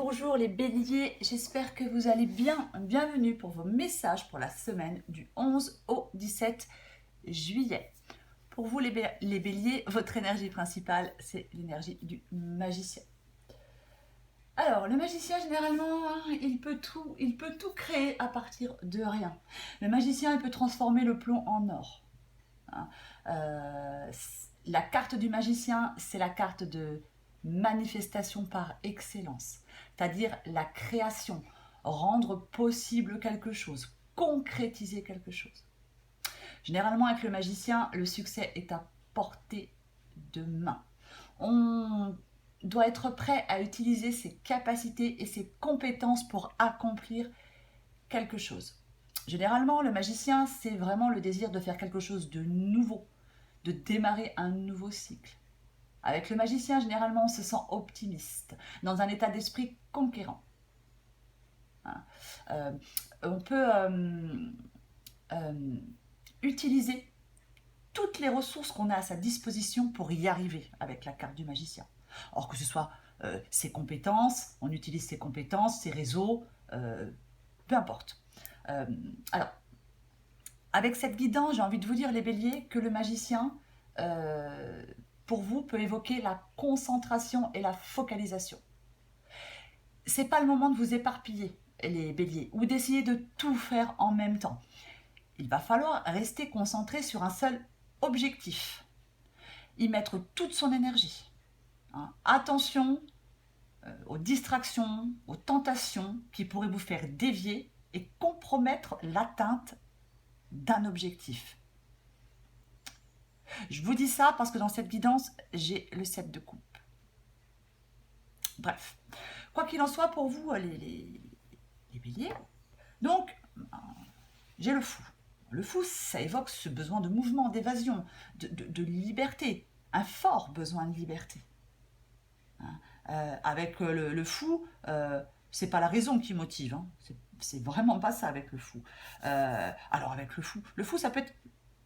Bonjour les béliers, j'espère que vous allez bien. Bienvenue pour vos messages pour la semaine du 11 au 17 juillet. Pour vous les béliers, votre énergie principale, c'est l'énergie du magicien. Alors, le magicien, généralement, il peut tout créer à partir de rien. Le magicien, il peut transformer le plomb en or. La carte du magicien, c'est la carte de manifestation par excellence, c'est-à-dire la création, rendre possible quelque chose, concrétiser quelque chose. Généralement, avec le magicien, le succès est à portée de main. On doit être prêt à utiliser ses capacités et ses compétences pour accomplir quelque chose. Généralement, le magicien, c'est vraiment le désir de faire quelque chose de nouveau, de démarrer un nouveau cycle. Avec le magicien, généralement, on se sent optimiste, dans un état d'esprit conquérant. On peut utiliser toutes les ressources qu'on a à sa disposition pour y arriver avec la carte du magicien. Or, que ce soit ses compétences, on utilise ses compétences, ses réseaux, peu importe. Alors, avec cette guidance, j'ai envie de vous dire, les béliers, que le magicien, pour vous, peut évoquer la concentration et la focalisation. C'est pas le moment de vous éparpiller, les béliers, ou d'essayer de tout faire en même temps. Il va falloir rester concentré sur un seul objectif, y mettre toute son énergie. Attention aux distractions, aux tentations qui pourraient vous faire dévier et compromettre l'atteinte d'un objectif. Je vous dis ça parce que dans cette guidance, j'ai le 7 de coupe. Bref, quoi qu'il en soit pour vous, les béliers, donc j'ai le fou. Le fou, ça évoque ce besoin de mouvement, d'évasion, de liberté, un fort besoin de liberté. Avec le fou, c'est pas la raison qui motive, c'est vraiment pas ça avec le fou. Alors avec le fou ça peut être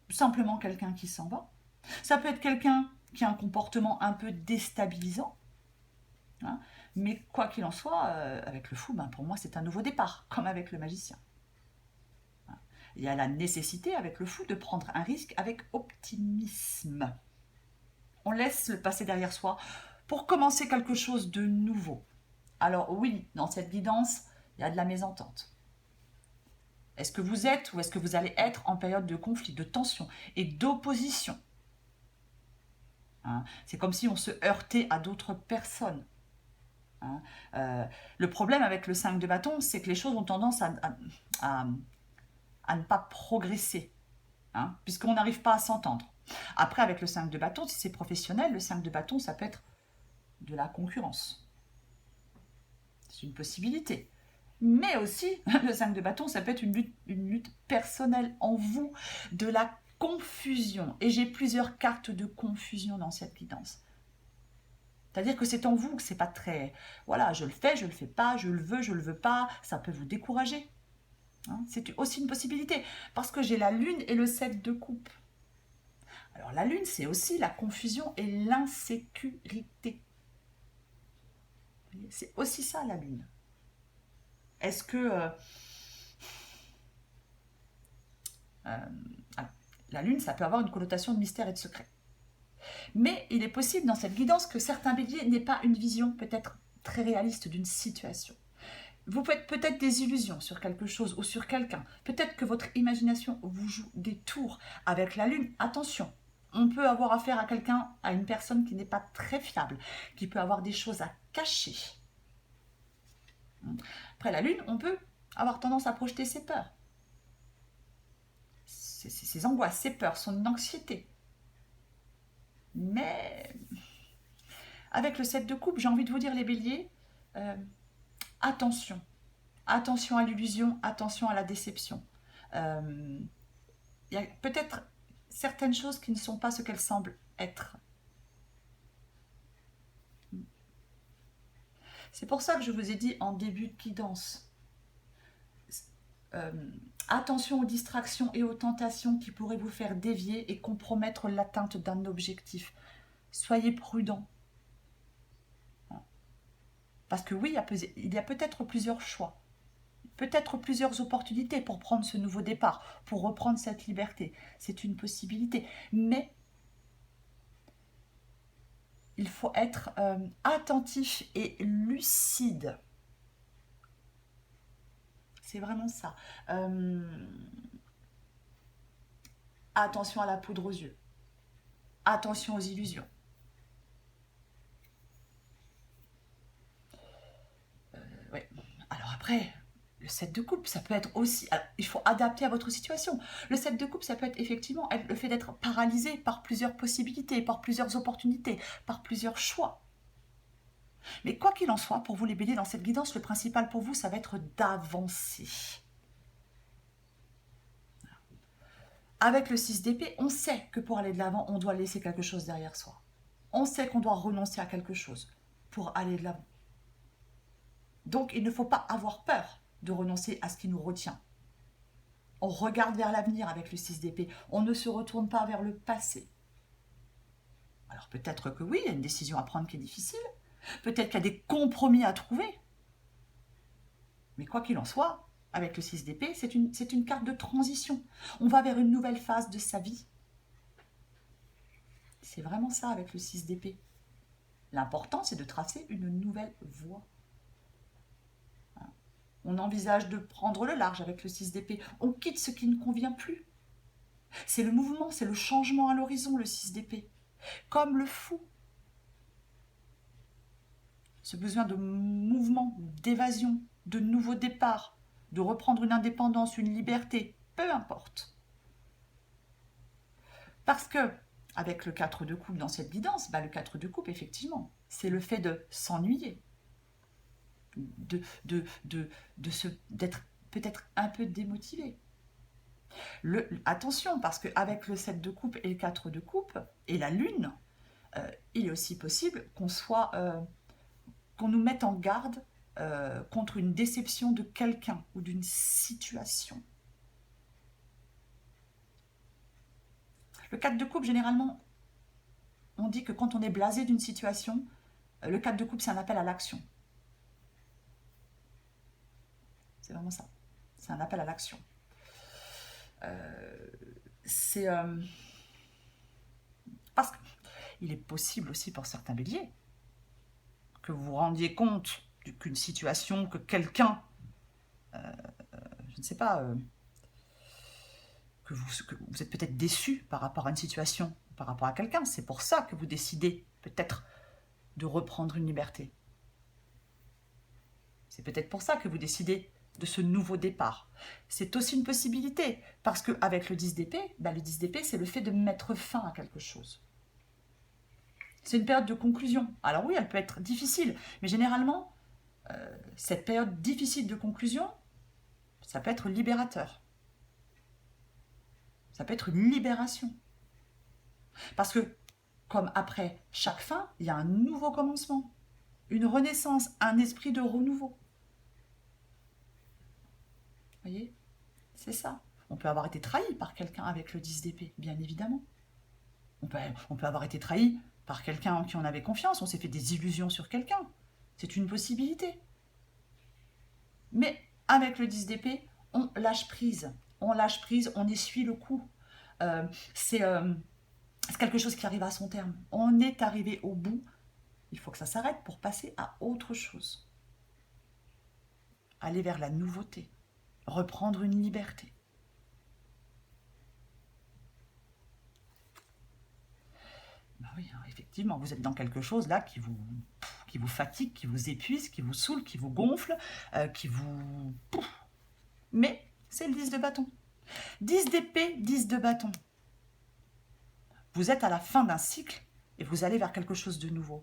simplement quelqu'un qui s'en va, ça peut être quelqu'un qui a un comportement un peu déstabilisant, mais quoi qu'il en soit, avec le fou, pour moi c'est un nouveau départ, comme avec le magicien. Il y a la nécessité avec le fou de prendre un risque avec optimisme. On laisse le passé derrière soi pour commencer quelque chose de nouveau. Alors oui, dans cette guidance, il y a de la mésentente. Est-ce que vous êtes ou est-ce que vous allez être en période de conflit, de tension et d'opposition? C'est comme si on se heurtait à d'autres personnes. Le problème avec le 5 de bâton, c'est que les choses ont tendance à ne pas progresser, puisqu'on n'arrive pas à s'entendre. Après, avec le 5 de bâton, si c'est professionnel, le 5 de bâton, ça peut être de la concurrence. C'est une possibilité. Mais aussi, le 5 de bâton, ça peut être une lutte personnelle en vous, de la confusion. Et j'ai plusieurs cartes de confusion dans cette guidance. C'est-à-dire que c'est en vous que c'est pas très... Voilà, je le fais pas, je le veux pas, ça peut vous décourager. C'est aussi une possibilité, parce que j'ai la lune et le 7 de coupe. Alors la lune, c'est aussi la confusion et l'insécurité. C'est aussi ça, la lune. Est-ce que... la lune, ça peut avoir une connotation de mystère et de secret. Mais il est possible dans cette guidance que certains béliers n'aient pas une vision peut-être très réaliste d'une situation. Vous faites peut-être des illusions sur quelque chose ou sur quelqu'un. Peut-être que votre imagination vous joue des tours. Avec la lune, attention, on peut avoir affaire à quelqu'un, à une personne qui n'est pas très fiable, qui peut avoir des choses à cacher. Après la lune, on peut avoir tendance à projeter ses peurs, ses angoisses, ses peurs, son anxiété. Mais avec le 7 de coupe, j'ai envie de vous dire, les béliers, attention. Attention à l'illusion, attention à la déception. Il y a peut-être certaines choses qui ne sont pas ce qu'elles semblent être. C'est pour ça que je vous ai dit en début de guidance, attention aux distractions et aux tentations qui pourraient vous faire dévier et compromettre l'atteinte d'un objectif. Soyez prudents. Parce que oui, il y a peut-être plusieurs choix, peut-être plusieurs opportunités pour prendre ce nouveau départ, pour reprendre cette liberté. C'est une possibilité. Mais il faut être attentif et lucide. C'est vraiment ça. Attention à la poudre aux yeux. Attention aux illusions. Ouais. Alors après, le set de coupe, ça peut être aussi... Alors, il faut adapter à votre situation. Le set de coupe, ça peut être effectivement le fait d'être paralysé par plusieurs possibilités, par plusieurs opportunités, par plusieurs choix. Mais quoi qu'il en soit, pour vous les béliers, dans cette guidance, le principal pour vous, ça va être d'avancer. Avec le 6 d'épée, on sait que pour aller de l'avant, on doit laisser quelque chose derrière soi. On sait qu'on doit renoncer à quelque chose pour aller de l'avant. Donc, il ne faut pas avoir peur de renoncer à ce qui nous retient. On regarde vers l'avenir avec le 6 d'épée. On ne se retourne pas vers le passé. Alors peut-être que oui, il y a une décision à prendre qui est difficile. Peut-être qu'il y a des compromis à trouver. Mais quoi qu'il en soit, avec le 6 d'épée, c'est une carte de transition. On va vers une nouvelle phase de sa vie. C'est vraiment ça avec le 6 d'épée. L'important, c'est de tracer une nouvelle voie. On envisage de prendre le large avec le 6 d'épée. On quitte ce qui ne convient plus. C'est le mouvement, c'est le changement à l'horizon, le 6 d'épée. Comme le fou. Ce besoin de mouvement, d'évasion, de nouveau départ, de reprendre une indépendance, une liberté, peu importe. Parce que, avec le 4 de coupe dans cette guidance, le 4 de coupe, effectivement, c'est le fait de s'ennuyer, d'être peut-être un peu démotivé. Attention, parce qu'avec le 7 de coupe et le 4 de coupe, et la lune, il est aussi possible qu'on nous mette en garde contre une déception de quelqu'un ou d'une situation. Le 4 de coupe, généralement, on dit que quand on est blasé d'une situation, le 4 de coupe, c'est un appel à l'action. C'est vraiment ça. C'est un appel à l'action. C'est... parce qu'il est possible aussi pour certains béliers que vous vous rendiez compte qu'une situation, que quelqu'un, je ne sais pas, que vous êtes peut-être déçu par rapport à une situation, par rapport à quelqu'un. C'est pour ça que vous décidez peut-être de reprendre une liberté. C'est peut-être pour ça que vous décidez de ce nouveau départ. C'est aussi une possibilité, parce qu'avec le 10 d'épée, le 10 d'épée, c'est le fait de mettre fin à quelque chose. C'est une période de conclusion. Alors oui, elle peut être difficile, mais généralement, cette période difficile de conclusion, ça peut être libérateur. Ça peut être une libération. Parce que, comme après chaque fin, il y a un nouveau commencement, une renaissance, un esprit de renouveau. Vous voyez? C'est ça. On peut avoir été trahi par quelqu'un avec le 10 d'épée, bien évidemment. On peut avoir été trahi par quelqu'un en qui on avait confiance, on s'est fait des illusions sur quelqu'un. C'est une possibilité. Mais avec le 10 d'épée, on lâche prise. On lâche prise, on essuie le coup. C'est quelque chose qui arrive à son terme. On est arrivé au bout. Il faut que ça s'arrête pour passer à autre chose. Aller vers la nouveauté. Reprendre une liberté. Oui, effectivement, vous êtes dans quelque chose là qui vous fatigue, qui vous épuise, qui vous saoule, qui vous gonfle, qui vous... Mais c'est le 10 de bâton. 10 d'épée, 10 de bâton. Vous êtes à la fin d'un cycle et vous allez vers quelque chose de nouveau.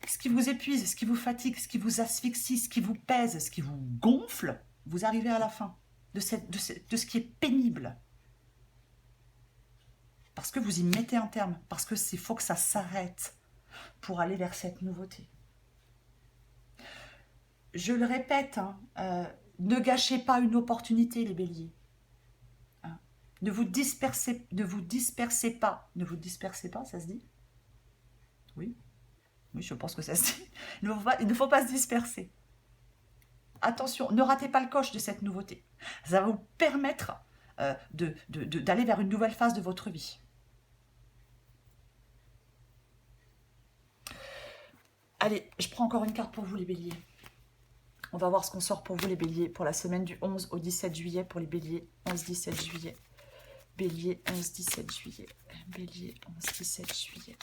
Ce qui vous épuise, ce qui vous fatigue, ce qui vous asphyxie, ce qui vous pèse, ce qui vous gonfle, vous arrivez à la fin de ce qui est pénible. Parce que vous y mettez un terme, parce que c'est faut que ça s'arrête pour aller vers cette nouveauté. Je le répète, ne gâchez pas une opportunité, les béliers. Ne vous dispersez pas. Ne vous dispersez pas, ça se dit? Oui. Oui, je pense que ça se dit. Il ne faut pas se disperser. Attention, ne ratez pas le coche de cette nouveauté. Ça va vous permettre d'aller vers une nouvelle phase de votre vie. Allez, je prends encore une carte pour vous les béliers. On va voir ce qu'on sort pour vous les béliers pour la semaine du 11 au 17 juillet pour les béliers. 11-17 juillet. Bélier 11-17 juillet. Bélier 11-17 juillet.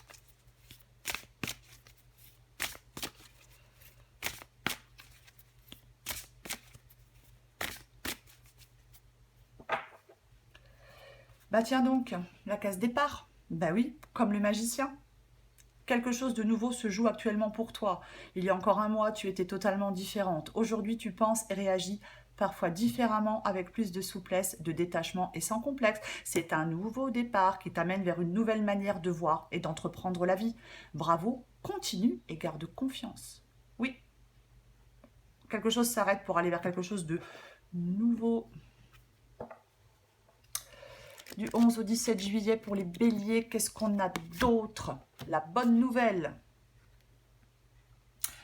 Bah tiens donc, la case départ. Bah oui, comme le magicien. Quelque chose de nouveau se joue actuellement pour toi. Il y a encore un mois, tu étais totalement différente. Aujourd'hui, tu penses et réagis parfois différemment, avec plus de souplesse, de détachement et sans complexe. C'est un nouveau départ qui t'amène vers une nouvelle manière de voir et d'entreprendre la vie. Bravo, continue et garde confiance. Oui, quelque chose s'arrête pour aller vers quelque chose de nouveau. Du 11 au 17 juillet pour les béliers, qu'est-ce qu'on a d'autre? La bonne nouvelle.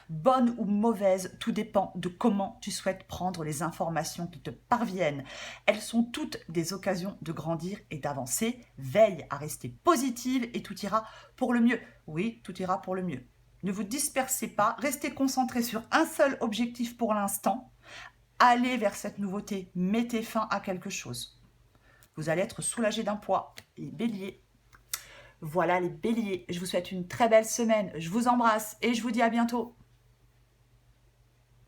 Bonne ou mauvaise, tout dépend de comment tu souhaites prendre les informations qui te parviennent. Elles sont toutes des occasions de grandir et d'avancer. Veille à rester positive et tout ira pour le mieux. Oui, tout ira pour le mieux. Ne vous dispersez pas, restez concentrés sur un seul objectif pour l'instant. Allez vers cette nouveauté, mettez fin à quelque chose. Vous allez être soulagé d'un poids. Les béliers. Voilà les béliers. Je vous souhaite une très belle semaine. Je vous embrasse et je vous dis à bientôt.